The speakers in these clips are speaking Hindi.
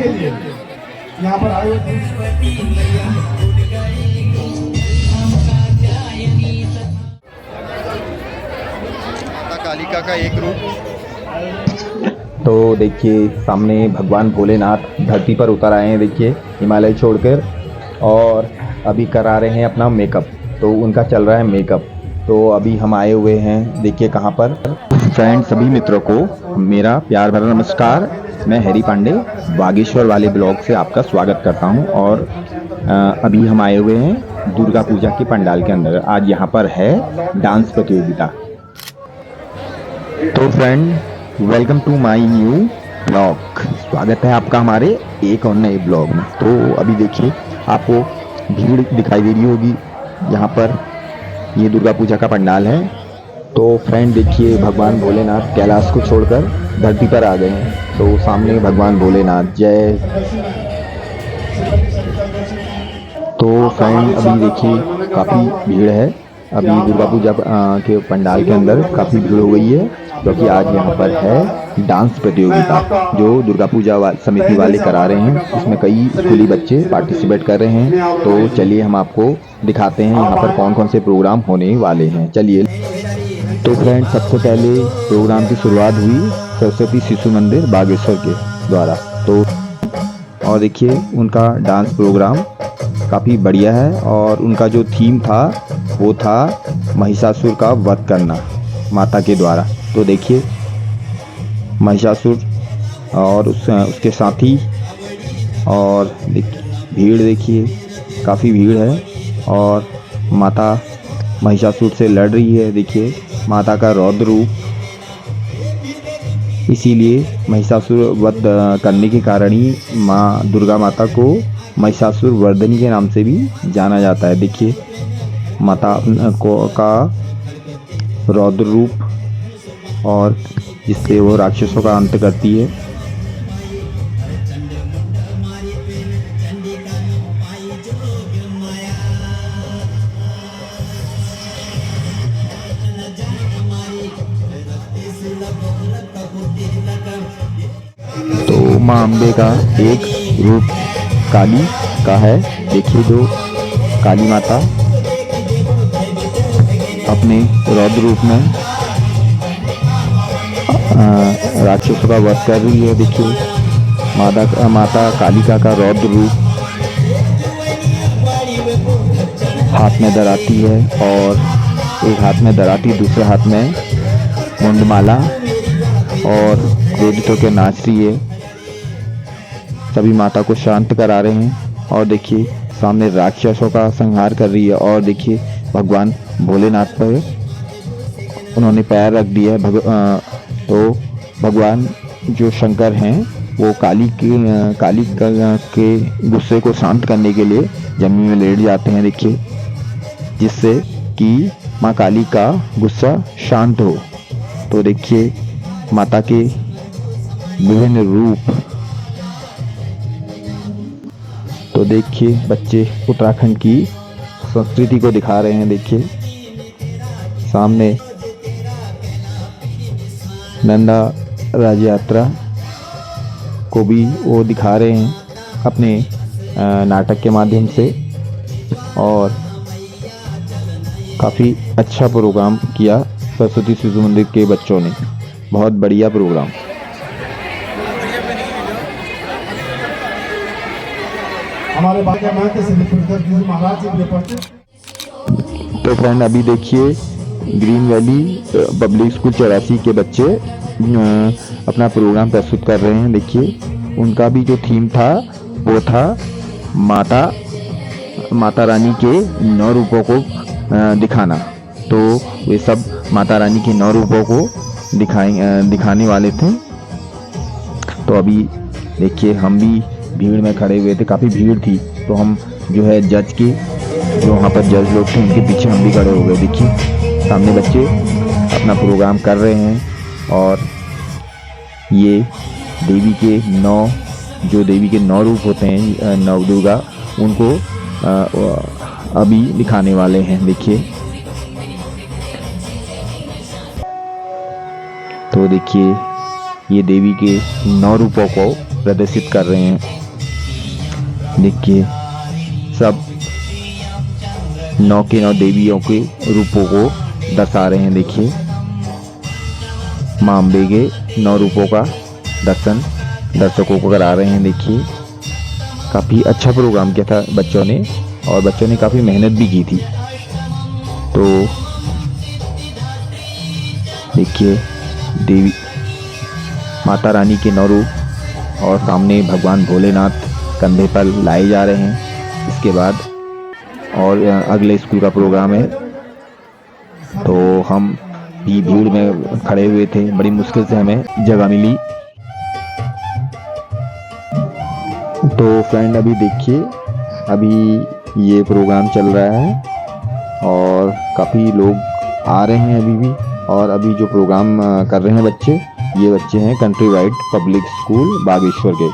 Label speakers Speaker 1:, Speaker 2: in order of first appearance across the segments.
Speaker 1: के लिए यहाँ पर आए
Speaker 2: माता कालिका का एक रूप।
Speaker 3: तो देखिए सामने भगवान भोलेनाथ धरती पर उतर आए हैं, देखिए हिमालय छोड़कर, और अभी करा रहे हैं अपना मेकअप। तो उनका चल रहा है मेकअप। तो अभी हम आए हुए हैं, देखिए कहाँ पर। फ्रेंड सभी मित्रों को मेरा प्यार भरा नमस्कार। मैं हैरी पांडे बागेश्वर वाले ब्लॉग से आपका स्वागत करता हूं। और अभी हम आए हुए हैं दुर्गा पूजा के पंडाल के अंदर। आज यहाँ पर है डांस प्रतियोगिता। तो friend welcome to my new blog. स्वागत है आपका हमारे एक और नए ब्लॉग में। तो अभी देखिए आपको भीड़ दिखाई दे रही होगी यहाँ पर। ये दुर्गा पूजा का पंडाल है। तो फ्रेंड देखिए भगवान भोलेनाथ कैलाश को छोड़कर धरती पर आ गए हैं। तो सामने भगवान भोलेनाथ जय। तो फ्रेंड अभी देखिए काफ़ी भीड़ है। अभी दुर्गा पूजा के पंडाल के अंदर काफ़ी भीड़ हो गई है, क्योंकि आज यहाँ पर है डांस प्रतियोगिता जो दुर्गा पूजा समिति वाले करा रहे हैं। इसमें कई स्कूली बच्चे पार्टिसिपेट कर रहे हैं। तो चलिए हम आपको दिखाते हैं यहाँ पर कौन कौन से प्रोग्राम होने वाले हैं। चलिए। तो फ्रेंड सबसे पहले प्रोग्राम की शुरुआत हुई सरस्वती शिशु मंदिर बागेश्वर के द्वारा। तो और देखिए उनका डांस प्रोग्राम काफ़ी बढ़िया है। और उनका जो थीम था वो था महिषासुर का वध करना माता के द्वारा। तो देखिए महिषासुर और उसके साथी, और भीड़ देखिए काफ़ी भीड़ है। और माता महिषासुर से लड़ रही है। देखिए माता का रौद्र रूप, इसीलिए महिषासुर वध करने के कारण ही माँ दुर्गा माता को महिषासुर वर्धनी के नाम से भी जाना जाता है। देखिए माता का रौद्र रूप, और जिससे वो राक्षसों का अंत करती है। तो माँ अम्बे का एक रूप काली का है। देखिए जो काली माता अपने रौद्र रूप में राक्षसों का वध कर रही है। देखिए माता कालिका का रौद्र रूप हाथ में दराती है, और एक हाथ में दराती, दूसरे हाथ में मुंडमाला, और क्रोधित होकर नाच रही है। सभी माता को शांत करा रहे हैं। और देखिए सामने राक्षसों का संहार कर रही है। और देखिए भगवान भोलेनाथ पर उन्होंने पैर रख दिया है। तो भगवान जो शंकर हैं वो काली के गुस्से को शांत करने के लिए जमीन में लेट जाते हैं। देखिए जिससे कि माँ काली का गुस्सा शांत हो। तो देखिए माता के विभिन्न रूप। तो देखिए बच्चे उत्तराखंड की संस्कृति को दिखा रहे हैं। देखिए सामने नंदा राज यात्रा को भी वो दिखा रहे हैं अपने नाटक के माध्यम से। और काफ़ी अच्छा प्रोग्राम किया सरस्वती शिशु मंदिर के बच्चों ने। बहुत बढ़िया प्रोग्राम।
Speaker 1: हमारे महाराज जी।
Speaker 3: तो फ्रेंड अभी देखिए ग्रीन वैली पब्लिक स्कूल 84 के बच्चे अपना प्रोग्राम प्रस्तुत कर रहे हैं। देखिए उनका भी जो थीम था वो था माता रानी के 9 रूपों को दिखाना। तो वे सब माता रानी के 9 रूपों को दिखाने वाले थे। तो अभी देखिए हम भी भीड़ में खड़े हुए थे, काफ़ी भीड़ थी। तो हम जो है जज की जो वहाँ पर जज लोग थे उनके पीछे हम भी खड़े हो गए। देखिए सामने बच्चे अपना प्रोग्राम कर रहे हैं। और ये देवी के 9 रूप होते हैं, नव दुर्गा, उनको अभी दिखाने वाले हैं। देखिए तो देखिए ये देवी के 9 रूपों को प्रदर्शित कर रहे हैं। देखिए सब 9 के 9 देवियों के रूपों को दर्शा रहे हैं। देखिए मां अम्बे के 9 रूपों का दर्शन दर्शकों को करा रहे हैं। देखिए काफ़ी अच्छा प्रोग्राम किया था बच्चों ने, और बच्चों ने काफ़ी मेहनत भी की थी। तो देखिए देवी माता रानी के 9 रूप और सामने भगवान भोलेनाथ कंधे पर लाए जा रहे हैं। इसके बाद और अगले स्कूल का प्रोग्राम है, तो हम भी भीड़ में खड़े हुए थे, बड़ी मुश्किल से हमें जगह मिली। तो फ्रेंड अभी देखिए अभी ये प्रोग्राम चल रहा है और काफ़ी लोग आ रहे हैं अभी भी। और अभी जो प्रोग्राम कर रहे हैं बच्चे, ये बच्चे हैं country wide public school Bageshwar के।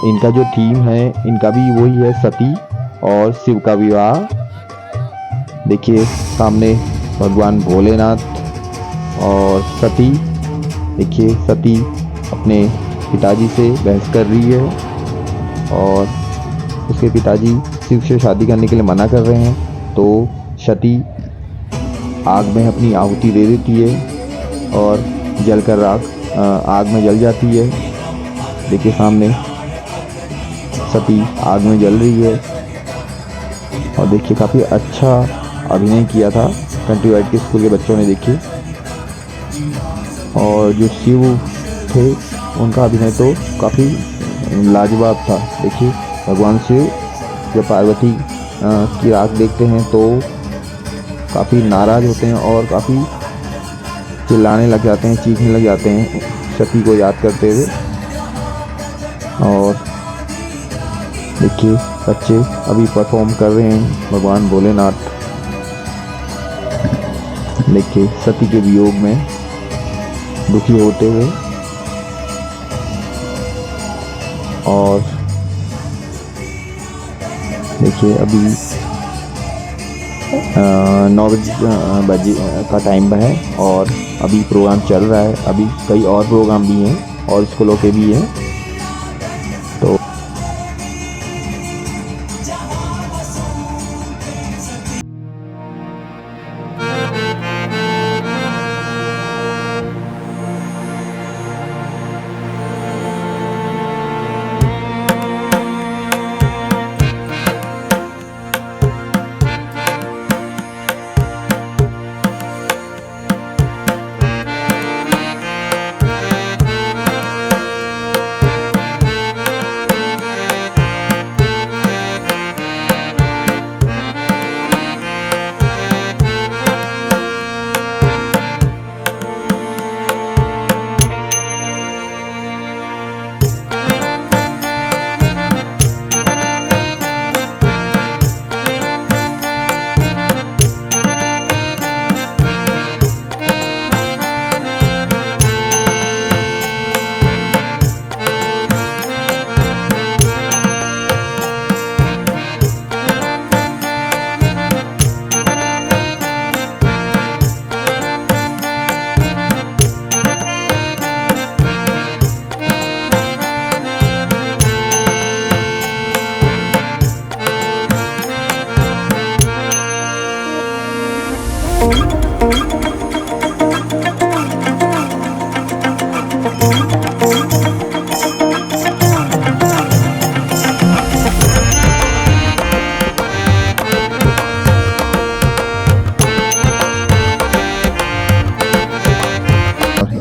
Speaker 3: इनका जो थीम है इनका भी वही है, सती और शिव का विवाह। देखिए सामने भगवान भोलेनाथ और सती। देखिए सती अपने पिताजी से बहस कर रही है और उसके पिताजी शिव से शादी करने के लिए मना कर रहे हैं। तो सती आग में अपनी आहुति दे देती है और जलकर राख आग में जल जाती है। देखिए सामने सती आग में जल रही है। और देखिए काफ़ी अच्छा अभिनय किया था कंट्री वाइड के स्कूल के बच्चों ने। देखिए और जो शिव थे उनका अभिनय तो काफ़ी लाजवाब था। देखिए भगवान शिव जब पार्वती की राख देखते हैं तो काफ़ी नाराज़ होते हैं और काफ़ी चिल्लाने लग जाते हैं, चीखने लग जाते हैं सती को याद करते हुए। और देखिए बच्चे अभी परफॉर्म कर रहे हैं भगवान भोलेनाथ। देखिए सती के वियोग में दुखी होते हुए। और देखिए अभी 9 बजे का टाइम है और अभी प्रोग्राम चल रहा है। अभी कई और प्रोग्राम भी हैं और स्कूलों के भी हैं। तो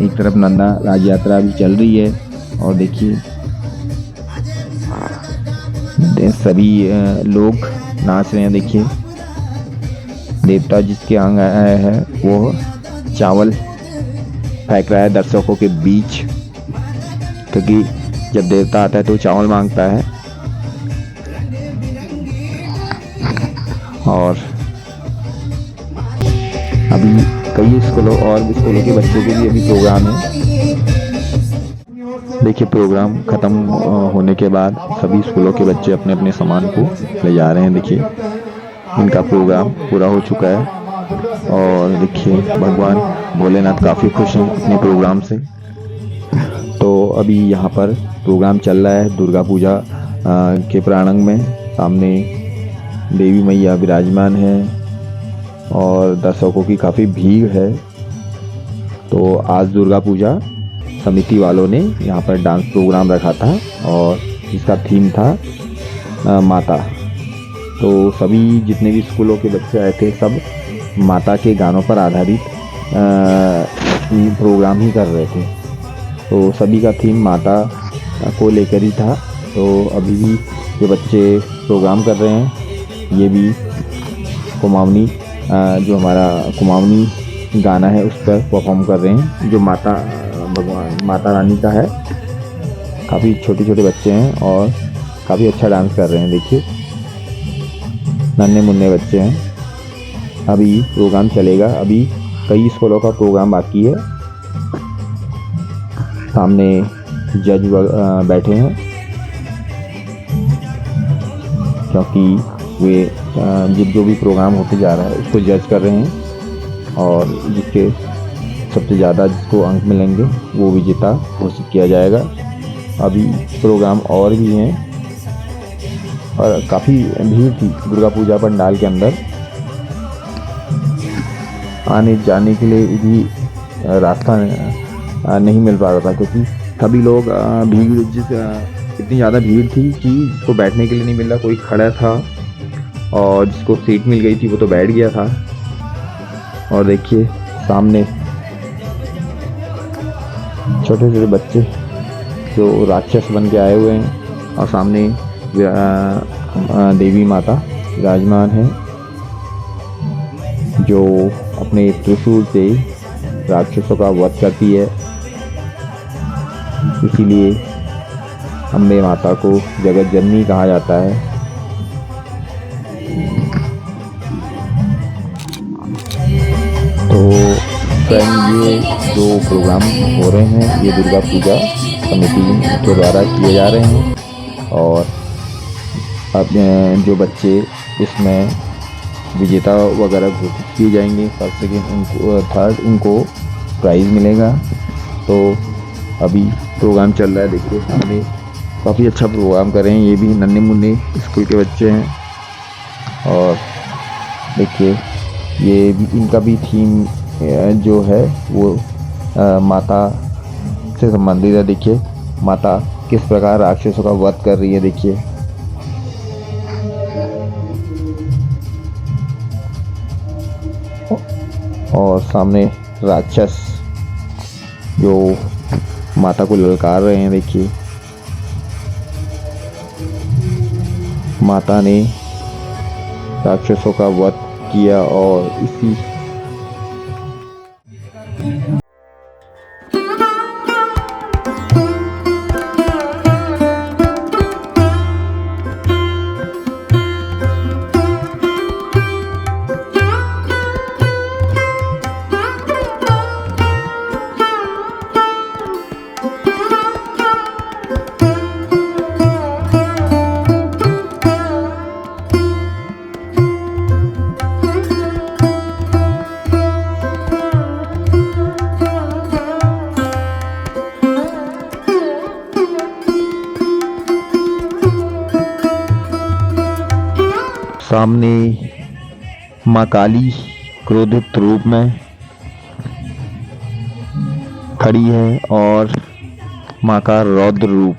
Speaker 3: एक तरफ नंदा राज यात्रा भी चल रही है। और देखिए सभी लोग नाच रहे हैं। देखिए देवता जिसके आंग आया है वो चावल फेंक रहा है दर्शकों के बीच, क्योंकि जब देवता आता है तो चावल मांगता है। और अभी कई स्कूलों और स्कूलों के बच्चों के भी अभी प्रोग्राम है। देखिए प्रोग्राम ख़त्म होने के बाद सभी स्कूलों के बच्चे अपने अपने सामान को ले जा रहे हैं। देखिए इनका प्रोग्राम पूरा हो चुका है। और देखिए भगवान भोलेनाथ काफ़ी खुश हैं अपने प्रोग्राम से। तो अभी यहाँ पर प्रोग्राम चल रहा है दुर्गा पूजा के प्रांगण में। सामने देवी मैया विराजमान है और दर्शकों की काफ़ी भीड़ है। तो आज दुर्गा पूजा समिति वालों ने यहाँ पर डांस प्रोग्राम रखा था और इसका थीम था माता। तो सभी जितने भी स्कूलों के बच्चे आए थे सब माता के गानों पर आधारित प्रोग्राम ही कर रहे थे। तो सभी का थीम माता को लेकर ही था। तो अभी भी ये बच्चे प्रोग्राम कर रहे हैं। ये भी कुमाऊनी जो हमारा कुमाऊनी गाना है उस पर परफॉर्म कर रहे हैं, जो माता रानी का है। काफ़ी छोटे छोटे बच्चे हैं और काफ़ी अच्छा डांस कर रहे हैं। देखिए नन्हे मुन्ने बच्चे हैं। अभी प्रोग्राम चलेगा, अभी कई स्कूलों का प्रोग्राम बाकी है। सामने जज बैठे हैं क्योंकि वे जो भी प्रोग्राम होते जा रहा है उसको जज कर रहे हैं और जिसके सबसे ज़्यादा जिसको अंक मिलेंगे वो विजेता घोषित किया जाएगा। अभी प्रोग्राम और भी हैं और काफ़ी भीड़ थी दुर्गा पूजा पंडाल के अंदर। आने जाने के लिए भी रास्ता नहीं मिल पा रहा था क्योंकि सभी लोग इतनी ज़्यादा भीड़ थी कि जिसको बैठने के लिए नहीं मिल रहा, कोई खड़ा था और जिसको सीट मिल गई थी वो तो बैठ गया था। और देखिए सामने छोटे छोटे बच्चे जो राक्षस बन के आए हुए हैं और सामने देवी माता विराजमान है जो अपने त्रिशूल से राक्षसों का वध करती है। इसीलिए अम्बे माता को जगत जननी कहा जाता है। तो फ्रेंड ये जो प्रोग्राम हो रहे हैं ये दुर्गा पूजा समिति के द्वारा किए जा रहे हैं और अब जो बच्चे इसमें विजेता वगैरह घोषित किए जाएंगे, फर्स्ट सेकेंड उनको, थर्ड उनको प्राइज़ मिलेगा। तो अभी प्रोग्राम चल रहा है। देखिए सामने काफ़ी अच्छा प्रोग्राम कर रहे हैं। ये भी नन्हे मुन्ने स्कूल के बच्चे हैं और देखिए ये भी इनका भी थीम जो है वो माता से संबंधित है। देखिए माता किस प्रकार राक्षसों का वध कर रही है। देखिए और सामने राक्षस जो माता को ललकार रहे हैं। देखिए माता ने राक्षसों का वध किया और इसी सामने माँ काली क्रोधित रूप में खड़ी है और माँ का रौद्र रूप,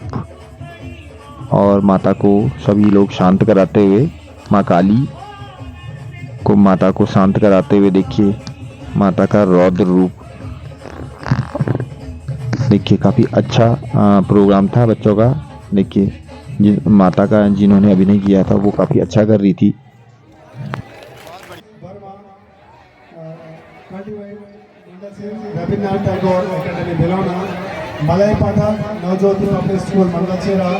Speaker 3: और माता को सभी लोग शांत कराते हुए माँ काली को माता को शांत कराते हुए देखिए माता का रौद्र रूप। देखिए काफ़ी अच्छा प्रोग्राम था बच्चों का। देखिए जिस माता का जिन्होंने अभिनय किया था वो काफ़ी अच्छा कर रही थी।
Speaker 1: रविन्द्रनाथ टैगोर एकेडमी बेलोना, मलय पाठक नवज्योति पब्लिक स्कूल मंगलचेरा,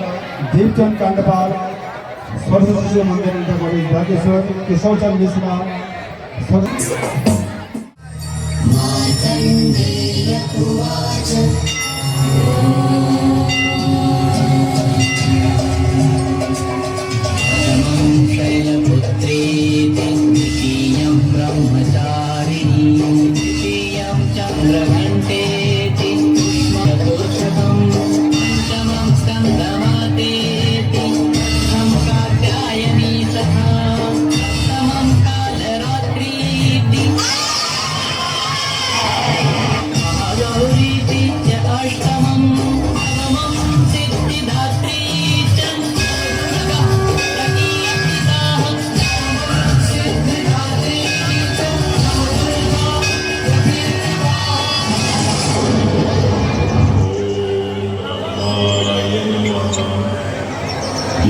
Speaker 1: दीपचंद कांडपाल सरस्वती शिशु मंदिर इंटर कॉलेज बागेश्वर, किशोर चंद मिश्रा
Speaker 4: चंद्रघंटे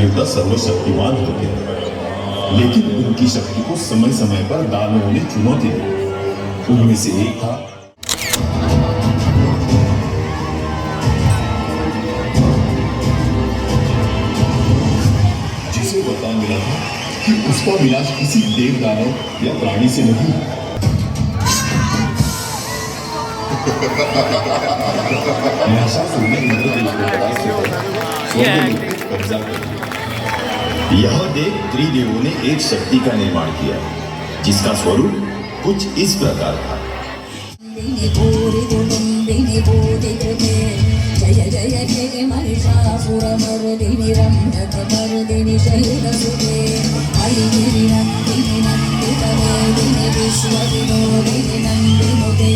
Speaker 4: देवता सर्वशक्तिमान होते हैं, लेकिन उनकी शक्ति को समय समय पर दानवों ने चुनौती दी। उनमें से एक था जिसे वरदान मिला था कि उसका विनाश किसी देव दानव या प्राणी से नहीं। महिषासुर ने इंद्रदेव को परास्त कर स्वर्ग में कब्जा कर लिया। यह देख त्रिदेवों ने एक शक्ति का निर्माण किया, जिसका स्वरूप कुछ इस प्रकार था।
Speaker 5: जय जय जय महिषासुरमर्दिनि रम्भकमर्दिनि शैलसुते हरिगिरि नन्दिनि नन्दितमेदिनि विश्वविनोदिनि नन्दिनुते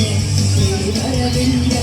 Speaker 5: गिरिधरविन्द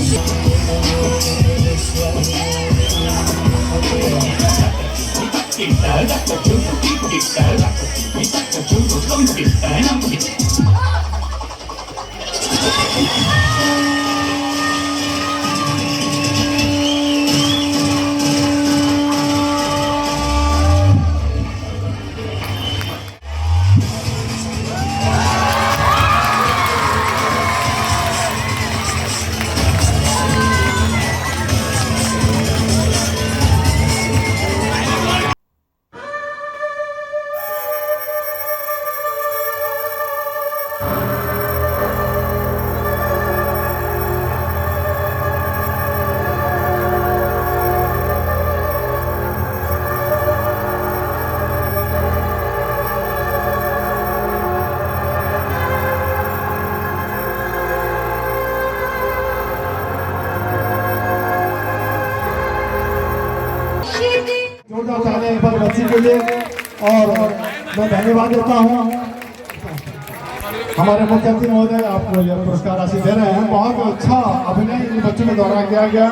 Speaker 1: जोरदार तालियां एक बार बच्ची के लिए। और मैं धन्यवाद देता हूँ हमारे मुख्यमंत्री महोदय, आपको यह पुरस्कार राशि दे रहे हैं। बहुत अच्छा अभिनय इन बच्चों के द्वारा किया गया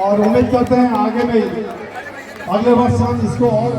Speaker 1: और उम्मीद करते हैं आगे में अगले वर्ष हम इसको और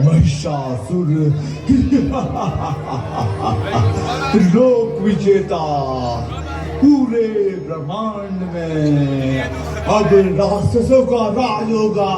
Speaker 6: महिषासुर लोक विजेता पूरे ब्रह्मांड में अब राक्षसों का राज होगा।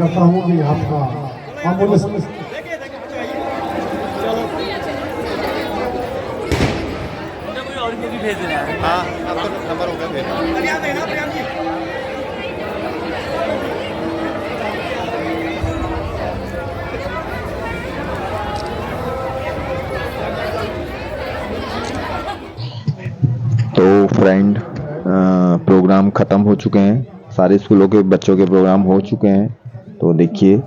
Speaker 1: करता हूँ कि आपका अमूल्य
Speaker 2: हाँ आपका नंबर हो गया फिर।
Speaker 3: तो फ्रेंड प्रोग्राम ख़त्म हो चुके हैं, सारे स्कूलों के बच्चों के प्रोग्राम हो चुके हैं। तो देखिए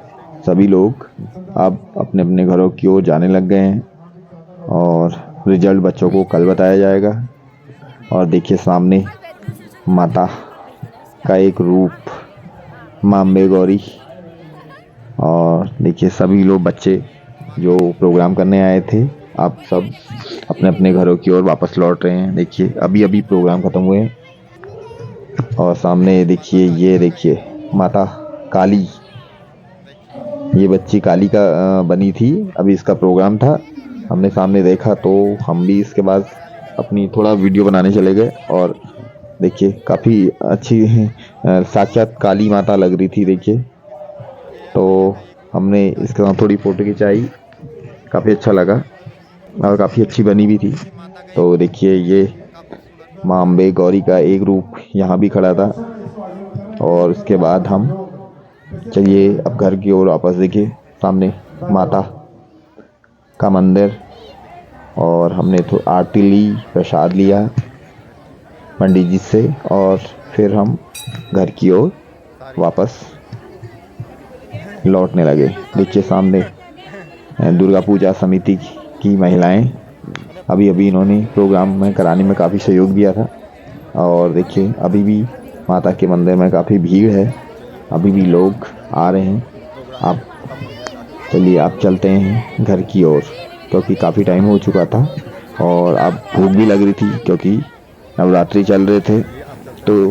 Speaker 3: सभी लोग अब अपने अपने घरों की ओर जाने लग गए हैं और रिजल्ट बच्चों को कल बताया जाएगा। और देखिए सामने माता का एक रूप, माँ अम्बे गौरी। और देखिए सभी लोग बच्चे जो प्रोग्राम करने आए थे आप सब अपने अपने घरों की ओर वापस लौट रहे हैं। देखिए अभी अभी प्रोग्राम ख़त्म हुए हैं और सामने देखिए ये देखिए माता काली, ये बच्ची काली का बनी थी। अभी इसका प्रोग्राम था, हमने सामने देखा तो हम भी इसके बाद अपनी थोड़ा वीडियो बनाने चले गए। और देखिए काफ़ी अच्छी साक्षात काली माता लग रही थी। देखिए तो हमने इसके साथ थोड़ी फ़ोटो खिंचाई, काफ़ी अच्छा लगा और काफ़ी अच्छी बनी भी थी। तो देखिए ये माँ अम्बे गौरी का एक रूप यहाँ भी खड़ा था। और उसके बाद हम चलिए अब घर की ओर वापस। देखिए सामने माता का मंदिर और हमने तो आरती ली, प्रसाद लिया पंडित जी से और फिर हम घर की ओर वापस लौटने लगे। देखिए सामने दुर्गा पूजा समिति की महिलाएं अभी अभी इन्होंने प्रोग्राम में कराने में काफ़ी सहयोग दिया था। और देखिए अभी भी माता के मंदिर में काफ़ी भीड़ है, अभी भी लोग आ रहे हैं। आप चलिए आप चलते हैं घर की ओर क्योंकि काफ़ी टाइम हो चुका था और अब भूख भी लग रही थी क्योंकि नवरात्रि चल रहे थे। तो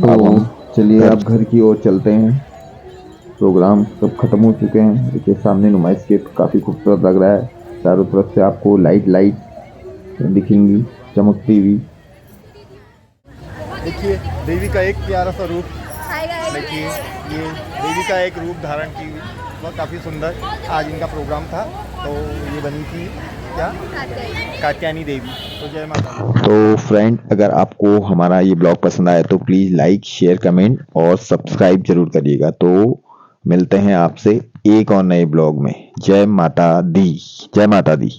Speaker 3: अब हम चलिए अब घर की ओर चलते हैं। प्रोग्राम सब खत्म हो चुके हैं। देखिए सामने नुमाइश के काफ़ी खूबसूरत लग रहा है, चारों तरफ से आपको लाइट दिखेंगी चमकती हुई।
Speaker 2: देखिए देवी का एक प्यारा सा रूप, देखिए ये देवी का एक रूप धारण की हुई, वह काफ़ी सुंदर। आज इनका प्रोग्राम था तो ये बनी थी क्या कात्यायनी देवी। तो जय माता।
Speaker 3: तो फ्रेंड अगर आपको हमारा ये ब्लॉग पसंद आया तो प्लीज़ लाइक शेयर कमेंट और सब्सक्राइब जरूर करिएगा। तो मिलते हैं आपसे एक और नए ब्लॉग में। जय माता दी, जय माता दी।